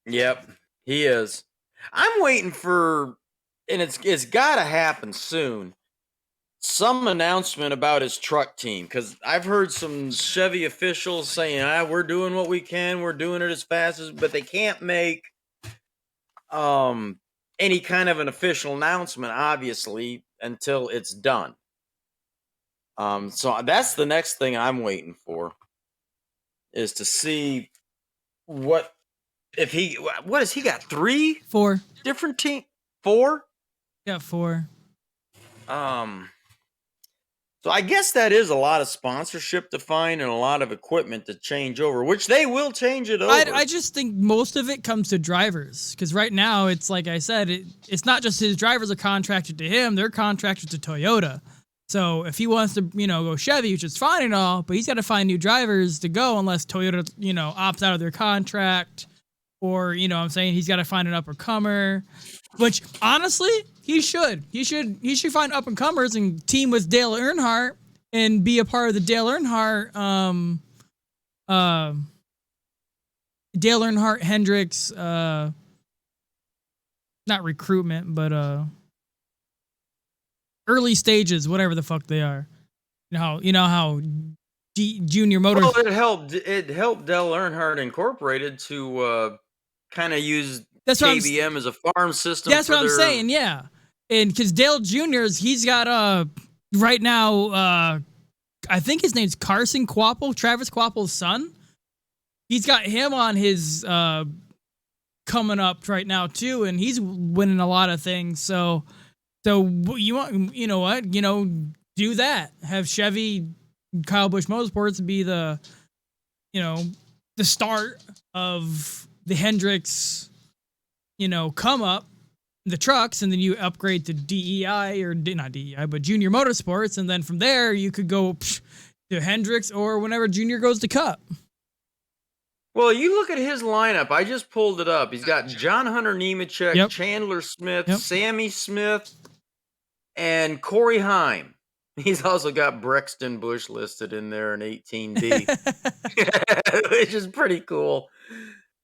Yep, he is. I'm waiting for, and it's got to happen soon, some announcement about his truck team, because I've heard some Chevy officials saying, we're doing what we can, we're doing it as fast as, but they can't make any kind of an official announcement, obviously, until it's done. So that's the next thing I'm waiting for, is to see what has he got 3? 4 different team? 4? Got 4. So I guess that is a lot of sponsorship to find and a lot of equipment to change over, which they will change it over. I just think most of it comes to drivers, because right now it's like I said, it's not just his drivers are contracted to him; they're contracted to Toyota. So if he wants to, go Chevy, which is fine and all, but he's got to find new drivers to go unless Toyota, opts out of their contract, or what I'm saying, he's got to find an up and comer. Which honestly, he should. He should find up and comers and team with Dale Earnhardt and be a part of the Dale Earnhardt Hendricks not recruitment, but early stages, whatever the fuck they are. You know how Junior Motors. Well, it helped Dale Earnhardt Incorporated to kind of use KBM as a farm system. That's what I'm saying, yeah. And because Dale Jr.'s, he's got right now, I think his name's Carson Kvapil, Travis Kvapil's son. He's got him on his coming up right now too, and he's winning a lot of things. So you want, what, do that. Have Chevy, Kyle Busch Motorsports be the start of the Hendricks, come up the trucks, and then you upgrade to DEI, or not DEI, but Junior Motorsports, and then from there you could go to Hendricks or whenever Junior goes to Cup. Well, you look at his lineup. I just pulled it up. He's got John Hunter Nemechek, Chandler Smith, Sammy Smith, and Corey Heim. He's also got Brexton Busch listed in there in 18B, which is pretty cool.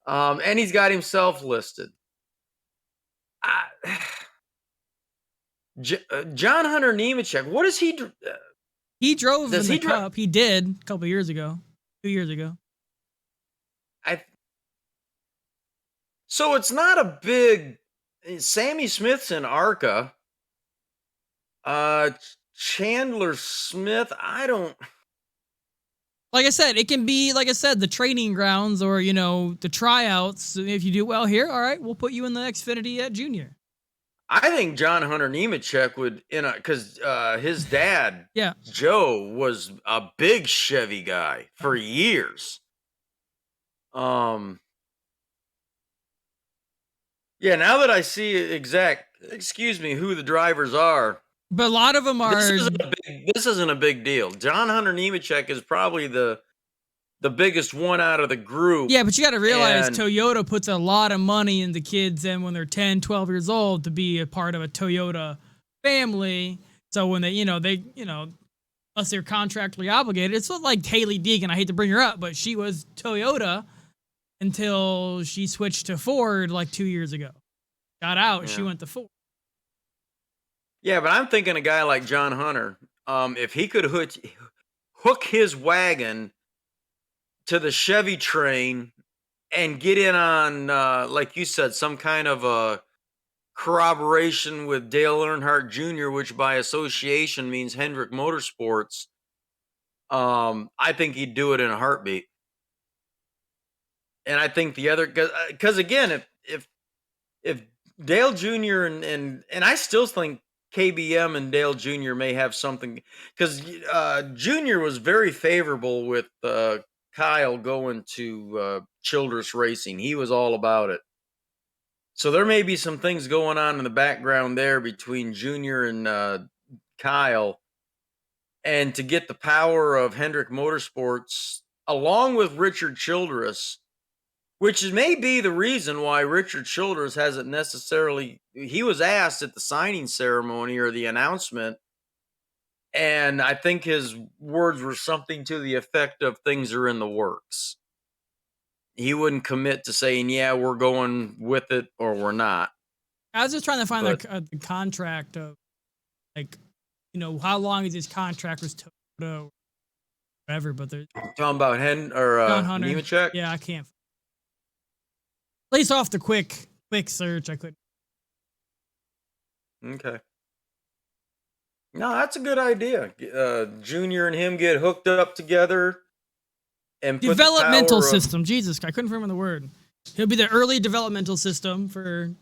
And he's got himself listed. John Hunter Nemechek, what is he? He drove in the Cup. He did a couple years ago, 2 years ago. So it's not a big. Sammy Smith's in ARCA. Chandler Smith, I don't. Like I said, it can be, like I said, the training grounds or, the tryouts. If you do well here, all right, we'll put you in the Xfinity at Junior. I think John Hunter Nemechek would, because his dad, Yeah. Joe, was a big Chevy guy for years. Yeah, now that I see who the drivers are, But a lot of them are. this isn't a big deal. John Hunter Nemechek is probably the biggest one out of the group. Yeah, but you got to realize Toyota puts a lot of money into kids and when they're 10, 12 years old to be a part of a Toyota family. So when they, unless they're contractually obligated, it's not like Haley Deegan. I hate to bring her up, but she was Toyota until she switched to Ford like 2 years ago. Got out, she went to Ford. Yeah, but I'm thinking a guy like John Hunter, if he could hook his wagon to the Chevy train and get in on, like you said, some kind of a corroboration with Dale Earnhardt Jr., which by association means Hendrick Motorsports, I think he'd do it in a heartbeat. And I think the other, because again, if Dale Jr. and I still think KBM and Dale Jr. may have something, because Jr. was very favorable with Kyle going to Childress Racing. He was all about it. So there may be some things going on in the background there between Jr. and Kyle. And to get the power of Hendrick Motorsports, along with Richard Childress, which may be the reason why Richard Childress hasn't necessarily, he was asked at the signing ceremony or the announcement, and I think his words were something to the effect of things are in the works. He wouldn't commit to saying, yeah, we're going with it or we're not. I was just trying to find the contract of, like, how long is his contract with Toyota or whatever, but there's talking about John Hunter. Nemechek? Yeah, I can't. At least off the quick search, I couldn't. Okay. No, that's a good idea. Junior and him get hooked up together and developmental system. Jesus, I couldn't remember the word. He'll be the early developmental system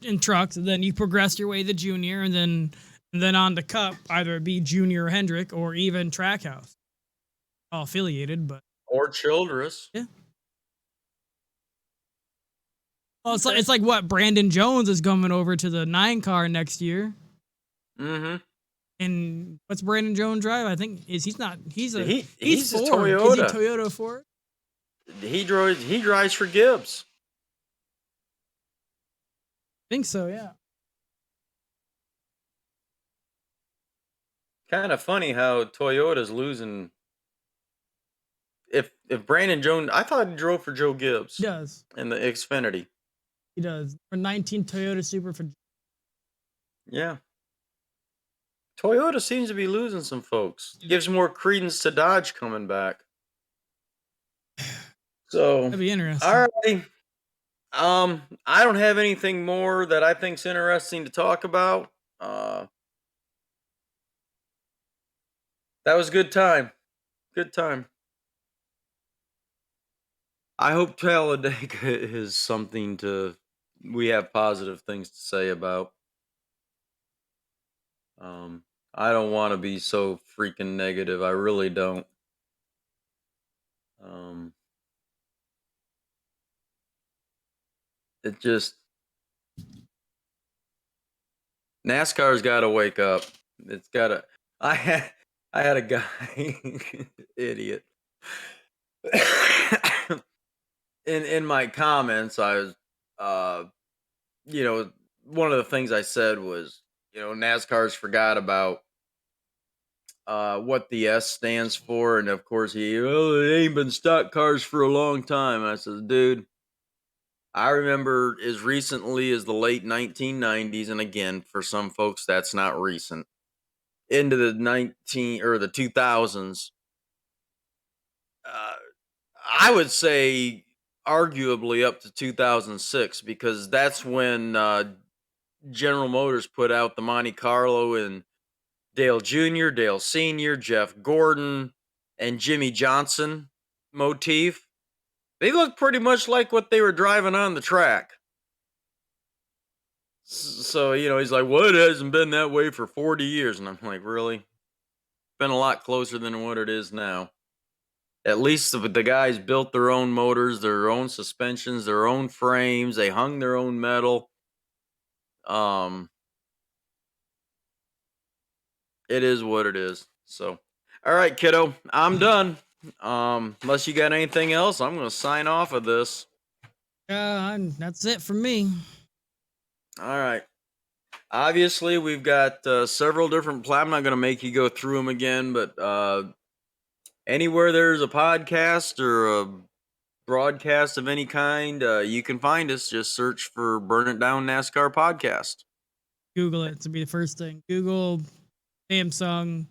in trucks, and then you progress your way to Junior, and then on to Cup, either be Junior or Hendrick, or even Trackhouse. All affiliated, but or Childress. Yeah. Well, it's like what Brandon Jones is coming over to the 9 car next year. Mm-hmm. And what's Brandon Jones drive? I think he's Ford. He's Ford. Toyota. Is he Toyota Ford? He drives for Gibbs. I think so, yeah. Kind of funny how Toyota's losing. If Brandon Jones, I thought he drove for Joe Gibbs. He does. In the Xfinity. He does. For 19 Toyota Super for. Yeah. Toyota seems to be losing some folks. Gives more credence to Dodge coming back. So that'd be interesting. All right. I don't have anything more that I think's interesting to talk about. That was a good time. Good time. I hope Talladega is something we have positive things to say about. I don't want to be so freaking negative. I really don't. It just NASCAR's got to wake up. It's got to. I had a guy, idiot. in my comments, I was, one of the things I said was, NASCAR's forgot about what the S stands for, and of course it ain't been stock cars for a long time. And I said, dude, I remember as recently as the late 1990s, and again, for some folks, that's not recent, into the 2000s. I would say arguably up to 2006, because that's when General Motors put out the Monte Carlo and Dale Jr., Dale Sr., Jeff Gordon, and Jimmy Johnson motif. They look pretty much like what they were driving on the track. So, he's like, well, it hasn't been that way for 40 years. And I'm like, really? Been a lot closer than what it is now. At least the guys built their own motors, their own suspensions, their own frames. They hung their own metal. It is what it is. So, all right, kiddo, I'm done. Unless you got anything else, I'm going to sign off of this. That's it for me. All right. Obviously, we've got several different. I'm not going to make you go through them again, but anywhere there's a podcast or a broadcast of any kind, you can find us. Just search for Burn It Down NASCAR Podcast. Google it to be the first thing. Google, Samsung,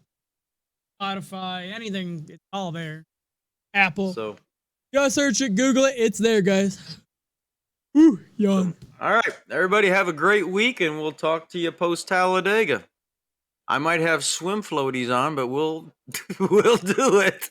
Spotify, anything. It's all there. Apple. So, go search it, Google it. It's there, guys. Woo, yawn. So, all right. Everybody have a great week, and we'll talk to you post Talladega. I might have swim floaties on, but we'll do it.